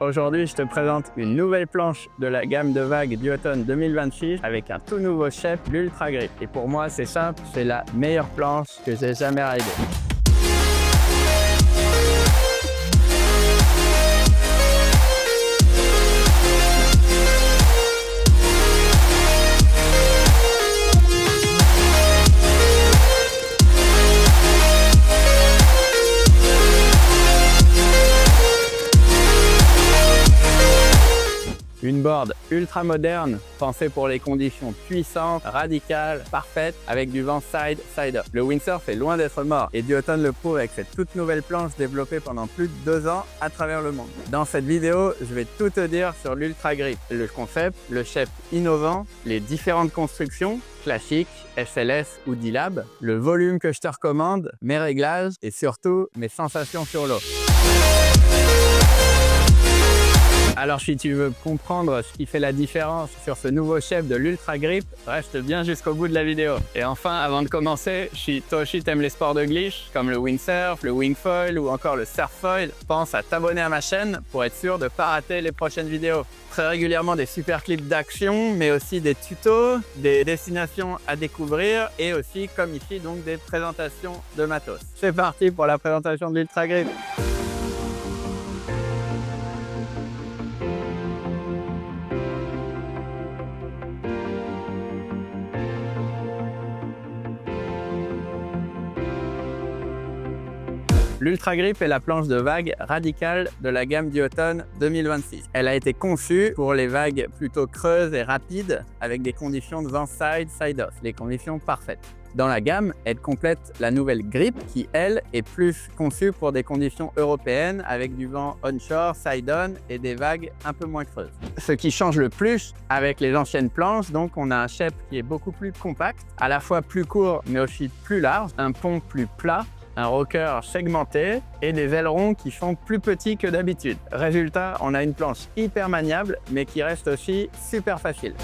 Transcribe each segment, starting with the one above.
Aujourd'hui, je te présente une nouvelle planche de la gamme de vagues du automne 2026 avec un tout nouveau shape, l'Ultra Grip. Et pour moi, c'est simple, c'est la meilleure planche que j'ai jamais ridée. Une board ultra moderne, pensée pour les conditions puissantes, radicales, parfaites, avec du vent side-up. Le windsurf est loin d'être mort et Duotone le prouve avec cette toute nouvelle planche développée pendant plus de 2 ans à travers le monde. Dans cette vidéo, je vais tout te dire sur l'Ultra Grip, le concept, le shape innovant, les différentes constructions, classiques, SLS ou D-Lab, le volume que je te recommande, mes réglages et surtout mes sensations sur l'eau. Alors si tu veux comprendre ce qui fait la différence sur ce nouveau shape de l'Ultra Grip, reste bien jusqu'au bout de la vidéo. Et enfin, avant de commencer, si toi aussi t'aimes les sports de glitch, comme le windsurf, le wingfoil ou encore le surffoil, pense à t'abonner à ma chaîne pour être sûr de ne pas rater les prochaines vidéos. Très régulièrement des super clips d'action, mais aussi des tutos, des destinations à découvrir et aussi, comme ici, donc des présentations de matos. C'est parti pour la présentation de l'Ultra Grip. L'Ultra Grip est la planche de vagues radicale de la gamme Duotone 2026. Elle a été conçue pour les vagues plutôt creuses et rapides avec des conditions de vent side-off, les conditions parfaites. Dans la gamme, elle complète la nouvelle Grip qui, elle, est plus conçue pour des conditions européennes avec du vent onshore, side-on et des vagues un peu moins creuses. Ce qui change le plus avec les anciennes planches, donc on a un shape qui est beaucoup plus compact, à la fois plus court mais aussi plus large, un pont plus plat, un rocker segmenté et des ailerons qui sont plus petits que d'habitude. Résultat, on a une planche hyper maniable mais qui reste aussi super facile.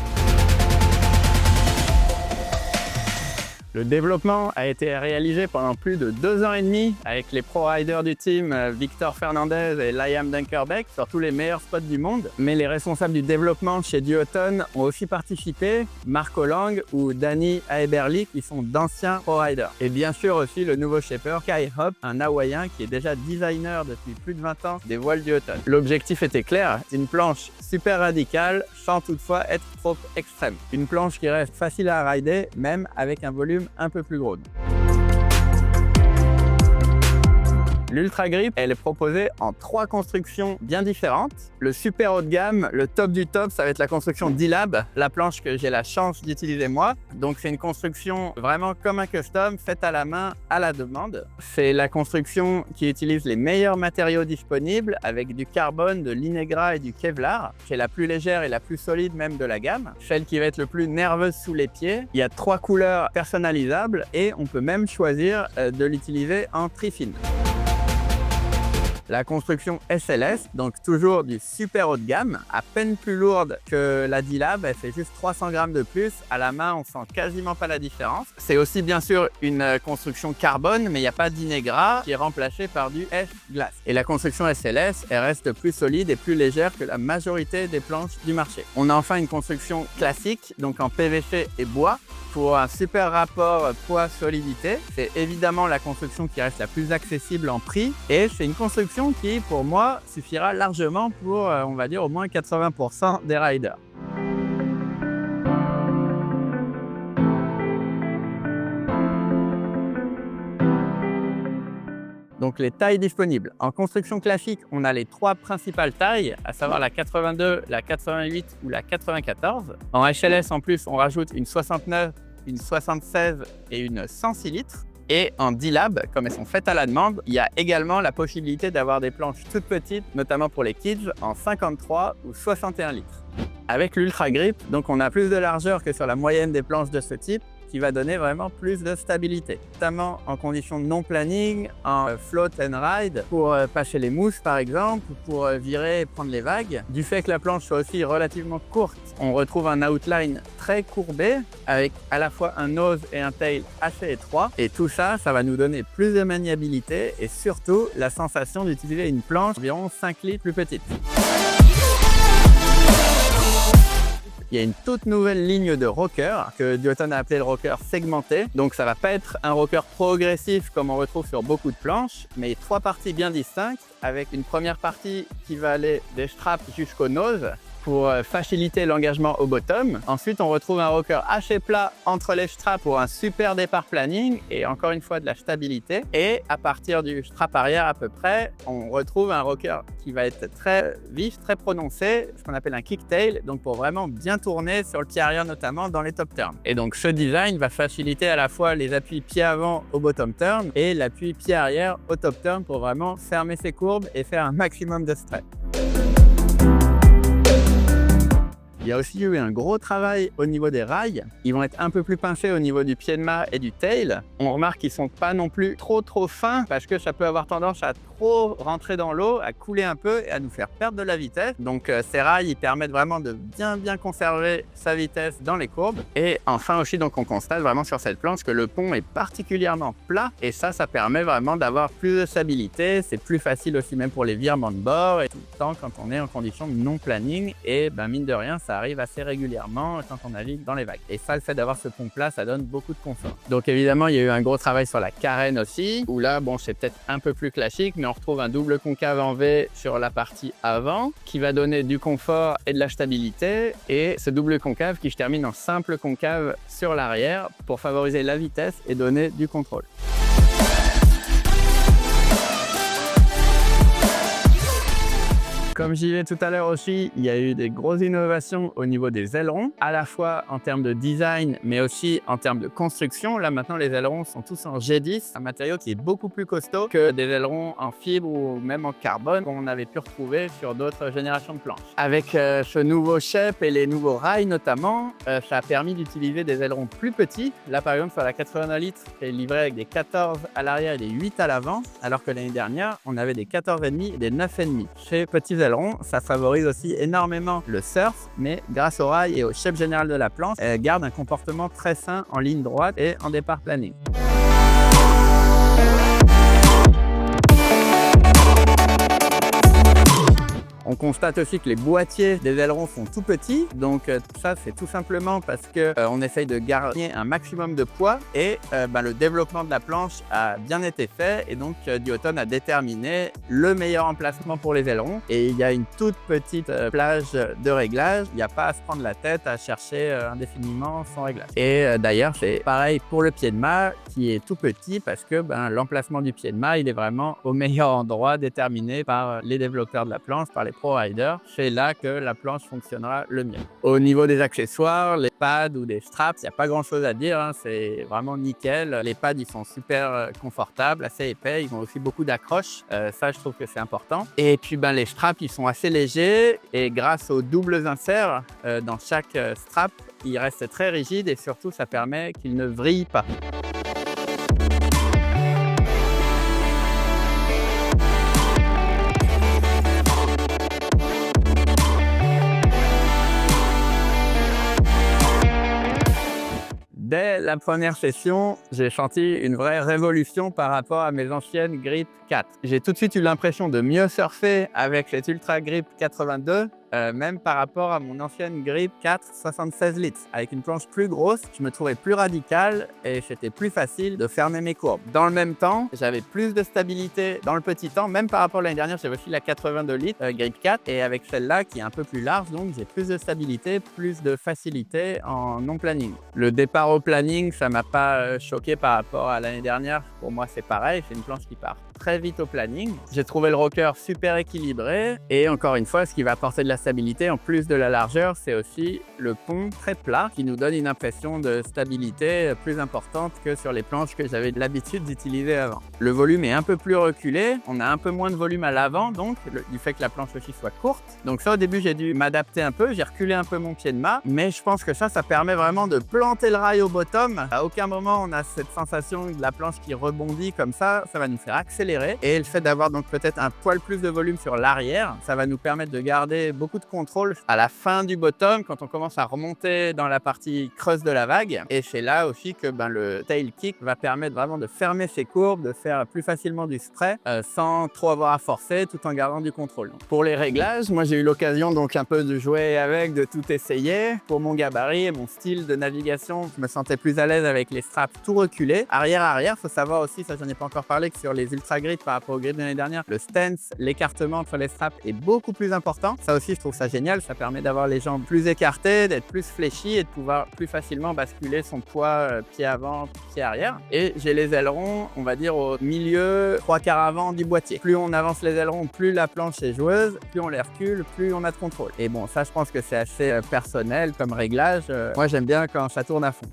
Le développement a été réalisé pendant plus de 2 ans et demi avec les pro-riders du team Victor Fernandez et Liam Dunkerbeck sur tous les meilleurs spots du monde. Mais les responsables du développement chez Duotone ont aussi participé, Marco Lang ou Danny Aeberli qui sont d'anciens pro-riders. Et bien sûr aussi le nouveau shaper Kai Hop, un Hawaïen qui est déjà designer depuis plus de 20 ans des voiles Duotone. L'objectif était clair, une planche super radicale sans toutefois être trop extrême. Une planche qui reste facile à rider même avec un volume un peu plus gros. L'Ultra Grip, elle est proposée en 3 constructions bien différentes. Le super haut de gamme, le top du top, ça va être la construction D-Lab, la planche que j'ai la chance d'utiliser moi. Donc c'est une construction vraiment comme un custom, faite à la main, à la demande. C'est la construction qui utilise les meilleurs matériaux disponibles avec du carbone, de l'inégra et du Kevlar. C'est la plus légère et la plus solide même de la gamme. Celle qui va être le plus nerveuse sous les pieds. Il y a 3 couleurs personnalisables et on peut même choisir de l'utiliser en tri-fine. La construction SLS, donc toujours du super haut de gamme, à peine plus lourde que la D-Lab, elle fait juste 300 grammes de plus. À la main, on sent quasiment pas la différence. C'est aussi bien sûr une construction carbone, mais il n'y a pas d'inégra qui est remplacé par du S-Glass. Et la construction SLS, elle reste plus solide et plus légère que la majorité des planches du marché. On a enfin une construction classique, donc en PVC et bois, pour un super rapport poids-solidité. C'est évidemment la construction qui reste la plus accessible en prix et c'est une construction qui, pour moi, suffira largement pour, on va dire, au moins 80% des riders. Donc les tailles disponibles. En construction classique, on a les 3 principales tailles, à savoir la 82, la 88 ou la 94. En HLS, en plus, on rajoute une 69, une 76 et une 106 litres. Et en D-Lab, comme elles sont faites à la demande, il y a également la possibilité d'avoir des planches toutes petites, notamment pour les kids, en 53 ou 61 litres. Avec l'Ultra Grip, donc on a plus de largeur que sur la moyenne des planches de ce type, qui va donner vraiment plus de stabilité, notamment en conditions de non-planning, en float and ride, pour pâcher les mousses par exemple, pour virer et prendre les vagues. Du fait que la planche soit aussi relativement courte, on retrouve un outline très courbé avec à la fois un nose et un tail assez étroit. Et tout ça, ça va nous donner plus de maniabilité et surtout la sensation d'utiliser une planche environ 5 litres plus petite. Il y a une toute nouvelle ligne de rocker que Duotone a appelé le rocker segmenté. Donc ça va pas être un rocker progressif comme on retrouve sur beaucoup de planches, mais 3 parties bien distinctes avec une première partie qui va aller des straps jusqu'au nose pour faciliter l'engagement au bottom. Ensuite, on retrouve un rocker haché plat entre les straps pour un super départ planning et encore une fois de la stabilité. Et à partir du strap arrière à peu près, on retrouve un rocker qui va être très vif, très prononcé, ce qu'on appelle un kicktail, donc pour vraiment bien tourner sur le pied arrière notamment dans les top turns. Et donc ce design va faciliter à la fois les appuis pied avant au bottom turn et l'appui pied arrière au top turn pour vraiment fermer ses courbes et faire un maximum de stretch. Il y a aussi eu un gros travail au niveau des rails. Ils vont être un peu plus pincés au niveau du pied de mât et du tail. On remarque qu'ils ne sont pas non plus trop fins parce que ça peut avoir tendance à trop rentrer dans l'eau, à couler un peu et à nous faire perdre de la vitesse. Donc ces rails, ils permettent vraiment de bien conserver sa vitesse dans les courbes. Et enfin aussi, donc on constate vraiment sur cette planche que le pont est particulièrement plat et ça permet vraiment d'avoir plus de stabilité. C'est plus facile aussi même pour les virements de bord et tout le temps quand on est en condition de non planning. Et mine de rien, ça arrive assez régulièrement quand on navigue dans les vagues. Et ça, le fait d'avoir ce pont plat, ça donne beaucoup de confort. Donc évidemment, il y a eu un gros travail sur la carène aussi, où là, bon, c'est peut-être un peu plus classique, mais on retrouve un double concave en V sur la partie avant, qui va donner du confort et de la stabilité, et ce double concave qui se termine en simple concave sur l'arrière pour favoriser la vitesse et donner du contrôle. Comme j'y vais tout à l'heure aussi, il y a eu des grosses innovations au niveau des ailerons, à la fois en termes de design, mais aussi en termes de construction. Là maintenant, les ailerons sont tous en G10, un matériau qui est beaucoup plus costaud que des ailerons en fibre ou même en carbone qu'on avait pu retrouver sur d'autres générations de planches. Avec ce nouveau shape et les nouveaux rails notamment, ça a permis d'utiliser des ailerons plus petits. Là par exemple, sur la 89 litres, c'est livré avec des 14 à l'arrière et des 8 à l'avant, alors que l'année dernière, on avait des 14,5 et des 9,5. Ces petits ailerons, ça favorise aussi énormément le surf, mais grâce au rail et au shape général de la planche, elle garde un comportement très sain en ligne droite et en départ planning. On constate aussi que les boîtiers des ailerons sont tout petits, donc ça c'est tout simplement parce qu'on essaye de garder un maximum de poids et le développement de la planche a bien été fait et donc Duotone a déterminé le meilleur emplacement pour les ailerons et il y a une toute petite plage de réglage, il n'y a pas à se prendre la tête à chercher indéfiniment son réglage. Et d'ailleurs c'est pareil pour le pied de mât qui est tout petit parce que l'emplacement du pied de mât il est vraiment au meilleur endroit déterminé par les développeurs de la planche, par les pro riders, c'est là que la planche fonctionnera le mieux. Au niveau des accessoires, les pads ou des straps, il n'y a pas grand chose à dire, c'est vraiment nickel. Les pads ils sont super confortables, assez épais, ils ont aussi beaucoup d'accroches, ça je trouve que c'est important. Et puis les straps ils sont assez légers et grâce aux doubles inserts dans chaque strap, ils restent très rigides et surtout ça permet qu'ils ne vrillent pas. Dès la première session, j'ai senti une vraie révolution par rapport à mes anciennes Grip 4. J'ai tout de suite eu l'impression de mieux surfer avec cette Ultra Grip 82, même par rapport à mon ancienne Grip 4 76 litres. Avec une planche plus grosse, je me trouvais plus radical et c'était plus facile de fermer mes courbes. Dans le même temps, j'avais plus de stabilité dans le petit temps, même par rapport à l'année dernière, j'avais aussi la 82 litres Grip 4 et avec celle-là qui est un peu plus large, donc j'ai plus de stabilité, plus de facilité en non-planning. Le départ au planning, ça m'a pas choqué par rapport à l'année dernière. Pour moi, c'est pareil, c'est une planche qui part très vite au planning. J'ai trouvé le rocker super équilibré et encore une fois, ce qui va apporter de la stabilité en plus de la largeur, c'est aussi le pont très plat qui nous donne une impression de stabilité plus importante que sur les planches que j'avais l'habitude d'utiliser avant. Le volume est un peu plus reculé, on a un peu moins de volume à l'avant donc du fait que la planche aussi soit courte. Donc ça au début j'ai dû m'adapter un peu, j'ai reculé un peu mon pied de mât, mais je pense que ça permet vraiment de planter le rail au bottom. À aucun moment on a cette sensation de la planche qui rebondit comme ça va nous faire accélérer. Et le fait d'avoir donc peut-être un poil plus de volume sur l'arrière, ça va nous permettre de garder beaucoup de contrôle à la fin du bottom quand on commence à remonter dans la partie creuse de la vague. Et c'est là aussi que le tail kick va permettre vraiment de fermer ses courbes, de faire plus facilement du spray sans trop avoir à forcer tout en gardant du contrôle. Donc, pour les réglages, moi j'ai eu l'occasion donc un peu de jouer avec, de tout essayer. Pour mon gabarit et mon style de navigation, je me sentais plus à l'aise avec les straps tout reculés. Arrière, faut savoir aussi, ça j'en ai pas encore parlé, que sur les Ultra Grip par rapport au grip de l'année dernière, le stance, l'écartement entre les straps est beaucoup plus important. Ça aussi, je trouve ça génial. Ça permet d'avoir les jambes plus écartées, d'être plus fléchies et de pouvoir plus facilement basculer son poids pied avant, pied arrière. Et j'ai les ailerons, on va dire au milieu, 3/4 avant du boîtier. Plus on avance les ailerons, plus la planche est joueuse, plus on les recule, plus on a de contrôle. Et bon, ça, je pense que c'est assez personnel comme réglage. Moi, j'aime bien quand ça tourne à fond.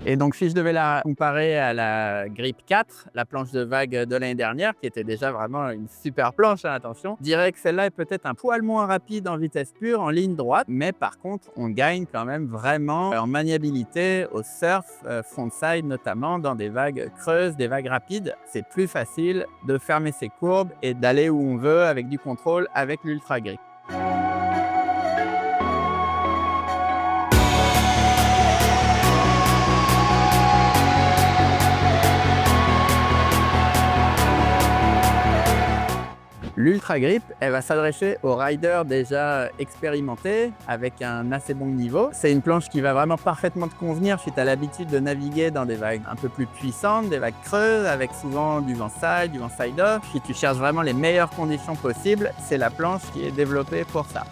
Et donc, si je devais la comparer à la Grip 4, la planche de vague de l'année dernière, qui était déjà vraiment une super planche, attention, je dirais que celle-là est peut-être un poil moins rapide en vitesse pure, en ligne droite, mais par contre, on gagne quand même vraiment en maniabilité au surf, frontside notamment, dans des vagues creuses, des vagues rapides. C'est plus facile de fermer ses courbes et d'aller où on veut avec du contrôle avec l'Ultra Grip. L'Ultra Grip, elle va s'adresser aux riders déjà expérimentés avec un assez bon niveau. C'est une planche qui va vraiment parfaitement te convenir si tu as l'habitude de naviguer dans des vagues un peu plus puissantes, des vagues creuses avec souvent du vent side, du vent side off. Si tu cherches vraiment les meilleures conditions possibles, c'est la planche qui est développée pour ça.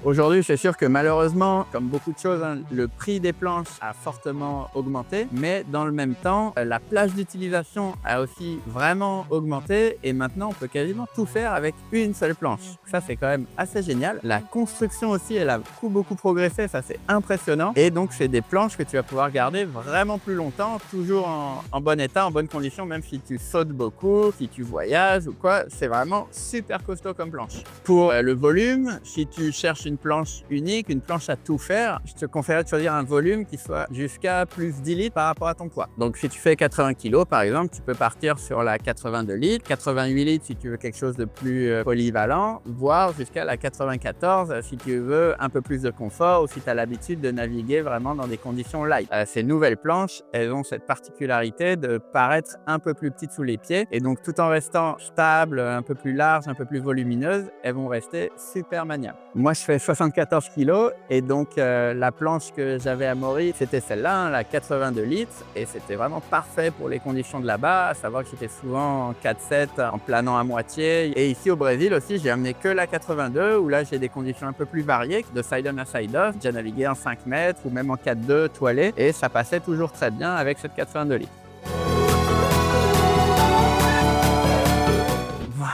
Aujourd'hui, c'est sûr que malheureusement, comme beaucoup de choses, le prix des planches a fortement augmenté, mais dans le même temps, la plage d'utilisation a aussi vraiment augmenté et maintenant, on peut quasiment tout faire avec une seule planche. Ça, c'est quand même assez génial. La construction aussi, elle a beaucoup progressé, ça c'est impressionnant. Et donc, c'est des planches que tu vas pouvoir garder vraiment plus longtemps, toujours en bon état, en bonne condition, même si tu sautes beaucoup, si tu voyages ou quoi. C'est vraiment super costaud comme planche. Pour le volume, si tu cherches une planche unique, une planche à tout faire, je te conseillerais de choisir un volume qui soit jusqu'à plus 10 litres par rapport à ton poids. Donc si tu fais 80 kg par exemple, tu peux partir sur la 82 litres, 88 litres si tu veux quelque chose de plus polyvalent, voire jusqu'à la 94 si tu veux un peu plus de confort ou si tu as l'habitude de naviguer vraiment dans des conditions light. Ces nouvelles planches, elles ont cette particularité de paraître un peu plus petites sous les pieds et donc tout en restant stable, un peu plus large, un peu plus volumineuse, elles vont rester super maniables. Moi je fais 74 kg et donc la planche que j'avais à Maury, c'était celle-là, la 82 litres et c'était vraiment parfait pour les conditions de là-bas, à savoir que j'étais souvent en 4-7 en planant à moitié. Et ici au Brésil aussi, j'ai amené que la 82 où là j'ai des conditions un peu plus variées, de side-on à side-off. J'ai navigué en 5 mètres ou même en 4-2 toilé et ça passait toujours très bien avec cette 82 litres.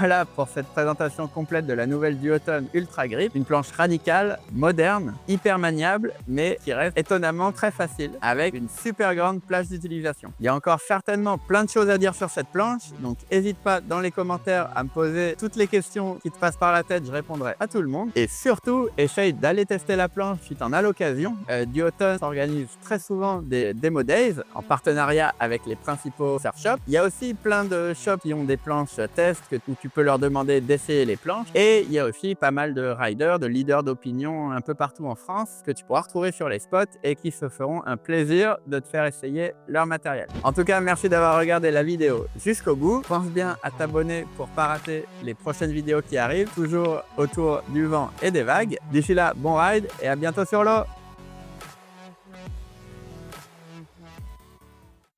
Voilà pour cette présentation complète de la nouvelle Duotone Ultra Grip, une planche radicale, moderne, hyper maniable, mais qui reste étonnamment très facile, avec une super grande plage d'utilisation. Il y a encore certainement plein de choses à dire sur cette planche, donc n'hésite pas dans les commentaires à me poser toutes les questions qui te passent par la tête, je répondrai à tout le monde. Et surtout, essaye d'aller tester la planche si tu en as l'occasion. Duotone organise très souvent des Demo Days en partenariat avec les principaux surf shops. Il y a aussi plein de shops qui ont des planches test où tu peux leur demander d'essayer les planches. Et il y a aussi pas mal de riders, de leaders d'opinion un peu partout en France que tu pourras retrouver sur les spots et qui se feront un plaisir de te faire essayer leur matériel. En tout cas, merci d'avoir regardé la vidéo jusqu'au bout. Pense bien à t'abonner pour pas rater les prochaines vidéos qui arrivent, toujours autour du vent et des vagues. D'ici là, bon ride et à bientôt sur l'eau.